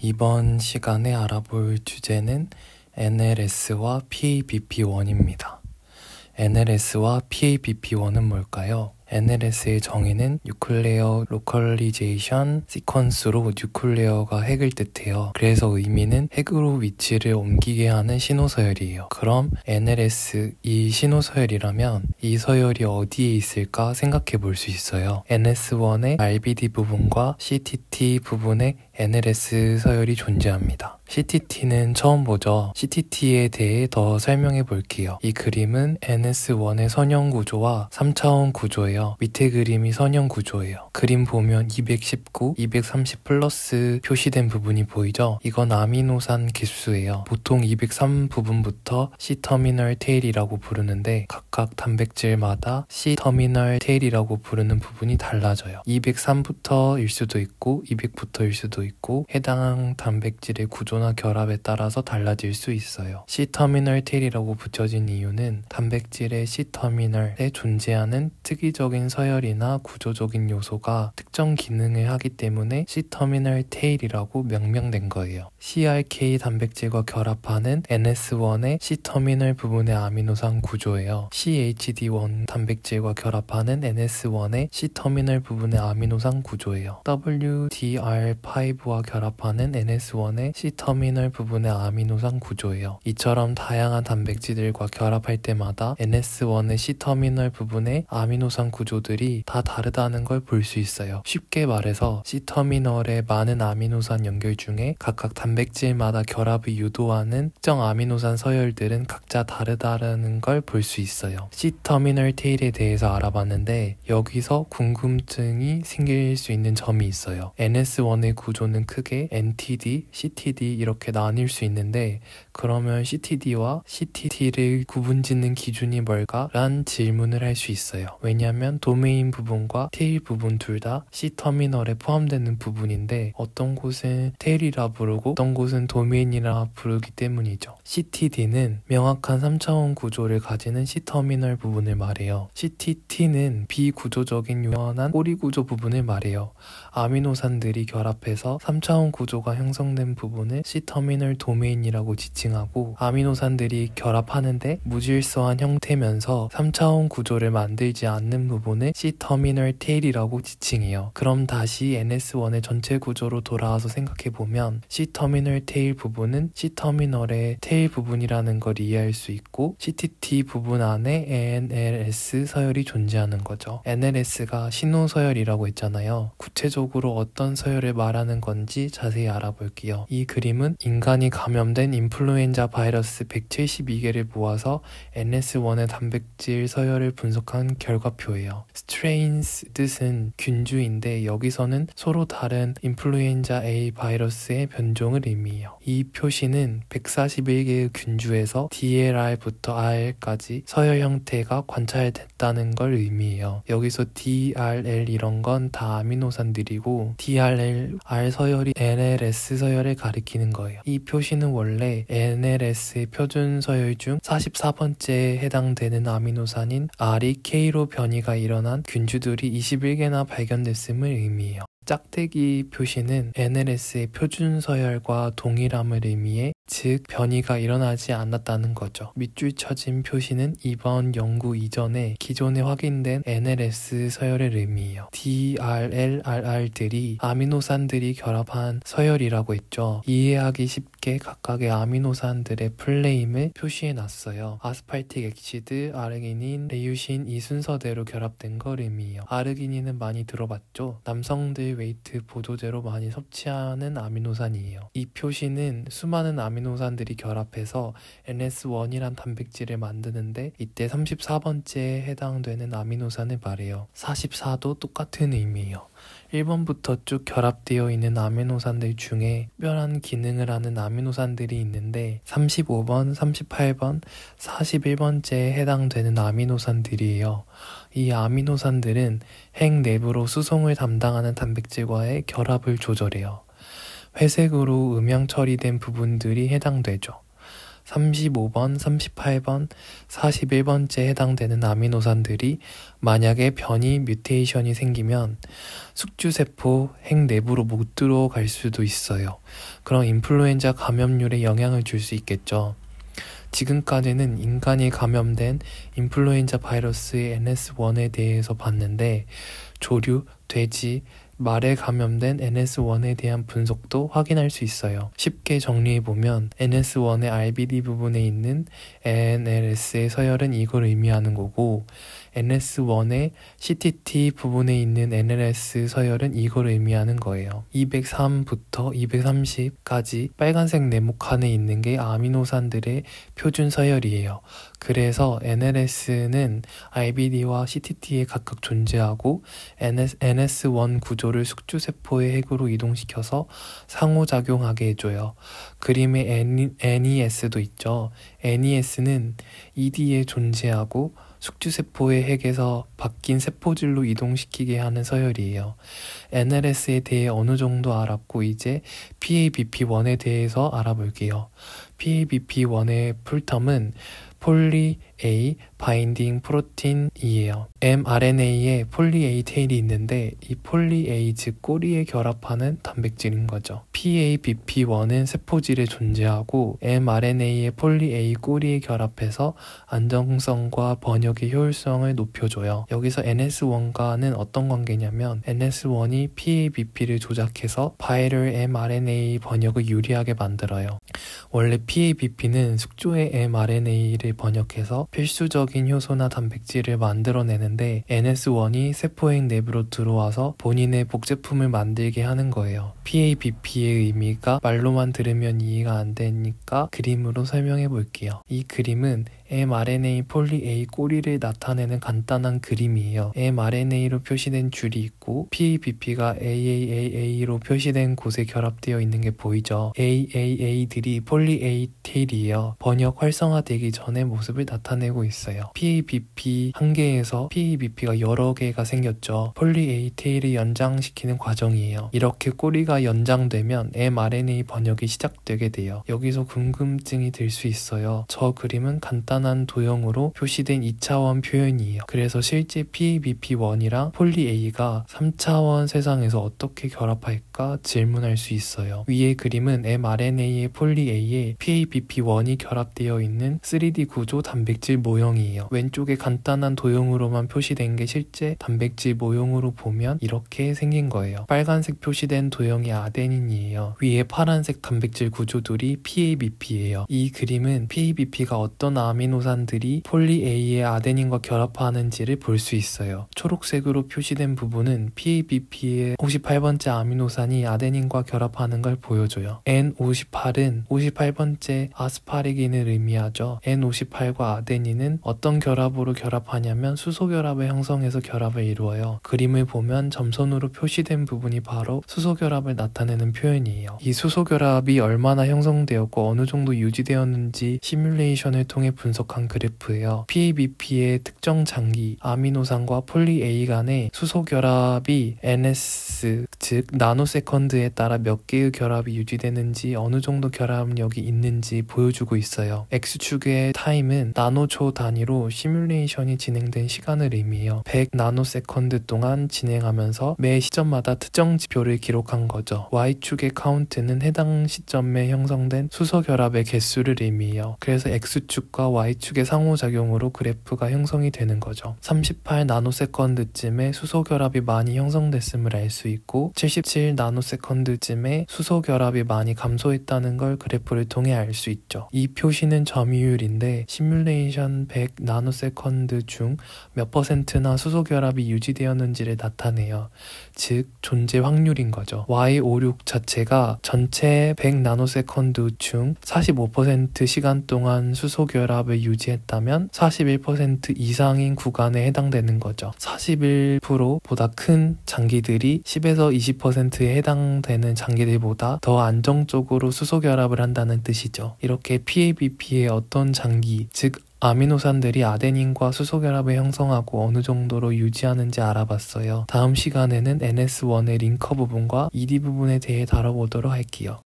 이번 시간에 알아볼 주제는 NLS와 PABP1입니다. NLS와 PABP1은 뭘까요? NLS의 정의는 뉴클레어 로컬리제이션 시퀀스로 뉴클레어가 핵을 뜻해요. 그래서 의미는 핵으로 위치를 옮기게 하는 신호서열이에요. 그럼 NLS, 이 신호서열이라면 이 서열이 어디에 있을까 생각해 볼 수 있어요. NS1의 RBD 부분과 CTT 부분에 NLS 서열이 존재합니다. CTT는 처음 보죠. CTT에 대해 더 설명해 볼게요. 이 그림은 NS1의 선형 구조와 3차원 구조예요. 밑에 그림이 선형 구조예요. 그림 보면 219, 230 플러스 표시된 부분이 보이죠? 이건 아미노산 개수예요. 보통 203 부분부터 C-터미널 테일이라고 부르는데 각각 단백질마다 C-터미널 테일이라고 부르는 부분이 달라져요. 203부터일 수도 있고 200부터일 수도 있고 해당 단백질의 구조나 결합에 따라서 달라질 수 있어요. C-터미널 테일이라고 붙여진 이유는 단백질의 C-터미널에 존재하는 특이적인 서열이나 구조적인 요소가 특정 기능을 하기 때문에 C-터미널 테일이라고 명명된 거예요. CRK 단백질과 결합하는 NS1의 C-터미널 부분의 아미노산 구조예요. CHD1 단백질과 결합하는 NS1의 C-터미널 부분의 아미노산 구조예요. WDR5와 결합하는 NS1의 C-터미널 부분의 아미노산 구조예요. 이처럼 다양한 단백질들과 결합할 때마다 NS1의 C-터미널 부분의 아미노산 구조들이 다 다르다는 걸 볼 수 있어요. 쉽게 말해서 C-터미널의 많은 아미노산 연결 중에 각각 단백질마다 결합을 유도하는 특정 아미노산 서열들은 각자 다르다는 걸 볼 수 있어요. C-터미널 테일에 대해서 알아봤는데 여기서 궁금증이 생길 수 있는 점이 있어요. NS1의 구조는 크게 NTD, CTD 이렇게 나뉠 수 있는데 그러면 CTD와 CTT를 구분짓는 기준이 뭘까? 란 질문을 할 수 있어요. 왜냐하면 도메인 부분과 테일 부분 둘 다 C-터미널에 포함되는 부분인데 어떤 곳은 테일이라 부르고 어떤 곳은 도메인이라 부르기 때문이죠. CTD는 명확한 3차원 구조를 가지는 C-터미널 부분을 말해요. CTT는 비구조적인 유연한 꼬리 구조 부분을 말해요. 아미노산들이 결합해서 3차원 구조가 형성된 부분을 C-터미널 도메인이라고 지칭하고 아미노산들이 결합하는데 무질서한 형태면서 3차원 구조를 만들지 않는 부분을 C-터미널 테일이라고 지칭해요. 그럼 다시 NS1의 전체 구조로 돌아와서 생각해보면 C-터미널 테일 부분은 C-터미널의 테일 부분이라는 걸 이해할 수 있고 CTT 부분 안에 NLS 서열이 존재하는 거죠. NLS가 신호서열이라고 했잖아요. 구체적으로 어떤 서열을 말하는 건지 자세히 알아볼게요. 이 그림은 인간이 감염된 인플루엔자 바이러스 172개를 모아서 NS1의 단백질 서열을 분석한 결과표예요. strains 뜻은 균주인데 여기서는 서로 다른 인플루엔자 A 바이러스의 변종을 의미해요. 이 표시는 141개의 균주에서 DLR부터 R까지 서열 형태가 관찰됐다는 걸 의미해요. 여기서 DRL 이런 건 다 아미노산들이고 DRL, R 서열이 NLS 서열을 가리키는 거예요. 이 표시는 원래 NLS의 표준 서열 중 44번째에 해당되는 아미노산인 R이 K로 변이가 일어난 균주들이 21개나 발견됐음을 의미해요. 짝대기 표시는 NLS의 표준 서열과 동일함을 의미해 즉 변이가 일어나지 않았다는 거죠. 밑줄 쳐진 표시는 이번 연구 이전에 기존에 확인된 NLS 서열을 의미해요. DRL, RR들이 아미노산들이 결합한 서열이라고 했죠. 이해하기 쉽게 각각의 아미노산들의 플레임을 표시해놨어요. 아스팔틱 엑시드, 아르기닌, 레유신 이 순서대로 결합된 걸 의미해요. 아르기닌은 많이 들어봤죠? 남성들 웨이트 보조제로 많이 섭취하는 아미노산이에요. 이 표시는 수많은 아미노산들이 결합해서 NS1이란 단백질을 만드는데 이때 34번째에 해당되는 아미노산을 말해요. 44도 똑같은 의미예요. 1번부터 쭉 결합되어 있는 아미노산들 중에 특별한 기능을 하는 아미노산들이 있는데 35번, 38번, 41번째에 해당되는 아미노산들이에요. 이 아미노산들은 핵 내부로 수송을 담당하는 단백질과의 결합을 조절해요. 회색으로 음영 처리된 부분들이 해당되죠. 35번, 38번, 41번째에 해당되는 아미노산들이 만약에 변이 뮤테이션이 생기면 숙주세포 핵 내부로 못 들어갈 수도 있어요. 그럼 인플루엔자 감염률에 영향을 줄 수 있겠죠. 지금까지는 인간이 감염된 인플루엔자 바이러스의 NS1에 대해서 봤는데 조류, 돼지, 말에 감염된 NS1에 대한 분석도 확인할 수 있어요. 쉽게 정리해보면 NS1의 RBD 부분에 있는 NLS의 서열은 이걸 의미하는 거고 NS1의 CTT 부분에 있는 NLS 서열은 이걸 의미하는 거예요. 203부터 230까지 빨간색 네모칸에 있는 게 아미노산들의 표준 서열이에요. 그래서 NLS는 RBD와 CTT에 각각 존재하고 NS1 구조를 숙주세포의 핵으로 이동시켜서 상호작용하게 해줘요. 그림에 NES도 있죠. NES는 ED에 존재하고 숙주세포의 핵에서 바뀐 세포질로 이동시키게 하는 서열이에요. NLS에 대해 어느 정도 알았고 이제 PABP1에 대해서 알아볼게요. PABP1의 풀텀은 폴리 A 바인딩 프로틴이에요. mRNA에 폴리 A 테일이 있는데 이 폴리 A 즉 꼬리에 결합하는 단백질인 거죠. PABP1은 세포질에 존재하고 mRNA의 폴리 A 꼬리에 결합해서 안정성과 번역의 효율성을 높여줘요. 여기서 NS1과는 어떤 관계냐면 NS1이 PABP를 조작해서 바이럴 mRNA 번역을 유리하게 만들어요. 원래 PABP는 숙주의 mRNA를 번역해서 필수적인 효소나 단백질을 만들어내는데 NS1이 세포핵 내부로 들어와서 본인의 복제품을 만들게 하는 거예요. PABP의 의미가 말로만 들으면 이해가 안 되니까 그림으로 설명해 볼게요. 이 그림은 mRNA 폴리 A 꼬리를 나타내는 간단한 그림이에요. mRNA로 표시된 줄이 있고 PABP가 AAAA로 표시된 곳에 결합되어 있는 게 보이죠. AAA들이 폴리 A 테일이에요. 번역 활성화되기 전의 모습을 나타내고 있어요. PABP 한 개에서 PABP가 여러 개가 생겼죠. 폴리 A 테일을 연장시키는 과정이에요. 이렇게 꼬리가 연장되면 mRNA 번역이 시작되게 돼요. 여기서 궁금증이 들 수 있어요. 저 그림은 간단한 도형으로 표시된 2차원 표현이에요. 그래서 실제 PABP1이랑 폴리 A가 3차원 세상에서 어떻게 결합할까 질문할 수 있어요. 위의 그림은 mRNA의 폴리 A에 PABP1이 결합되어 있는 3D 구조 단백질 모형이에요. 왼쪽에 간단한 도형으로만 표시된 게 실제 단백질 모형으로 보면 이렇게 생긴 거예요. 빨간색 표시된 도형이 아데닌이에요. 위에 파란색 단백질 구조들이 PABP예요. 이 그림은 PABP가 어떤 아미노산들이 폴리 A의 아데닌과 결합하는지를 볼 수 있어요. 초록색으로 표시된 부분은 PABP의 58번째 아미노산이 아데닌과 결합하는 걸 보여줘요. N58은 58번째 아스파라긴을 의미하죠. N58과 아데닌은 어떤 결합으로 결합하냐면 수소결합을 형성해서 결합을 이루어요. 그림을 보면 점선으로 표시된 부분이 바로 수소결합을 나타내는 표현이에요. 이 수소결합이 얼마나 형성되었고 어느 정도 유지되었는지 시뮬레이션을 통해 분석한 그래프예요. PABP의 특정 장기, 아미노산과 폴리 A 간의 수소결합이 NS, 즉 나노세컨드에 따라 몇 개의 결합이 유지되는지 어느 정도 결합력이 있는지 보여주고 있어요. X축의 타임은 나노초 단위로 시뮬레이션이 진행된 시간을 의미해요. 100 나노세컨드 동안 진행하면서 매 시점마다 특정 지표를 기록한 거죠. Y축의 카운트는 해당 시점에 형성된 수소결합의 개수를 의미해요. 그래서 X축과 Y축의 상호작용으로 그래프가 형성이 되는 거죠. 38 나노세컨드쯤에 수소결합이 많이 형성됐음을 알 수 있고 77 나노세컨드쯤에 수소결합이 많이 감소했다는 걸 그래프를 통해 알 수 있죠. 이 표시는 점유율인데 시뮬레이션 100 나노세컨드 중 몇 %나 수소결합이 유지되었는지를 나타내요. 즉 존재 확률인 거죠. Y56 자체가 전체 100 나노세컨드 중 45% 시간 동안 수소결합을 유지했다면 41% 이상인 구간에 해당되는 거죠. 41%보다 큰 장기들이 10에서 20%에 해당되는 장기들보다 더 안정적으로 수소결합을 한다는 뜻이죠. 이렇게 PABP의 어떤 장기, 즉 아미노산들이 아데닌과 수소결합을 형성하고 어느 정도로 유지하는지 알아봤어요. 다음 시간에는 NS1의 링커 부분과 ED 부분에 대해 다뤄보도록 할게요.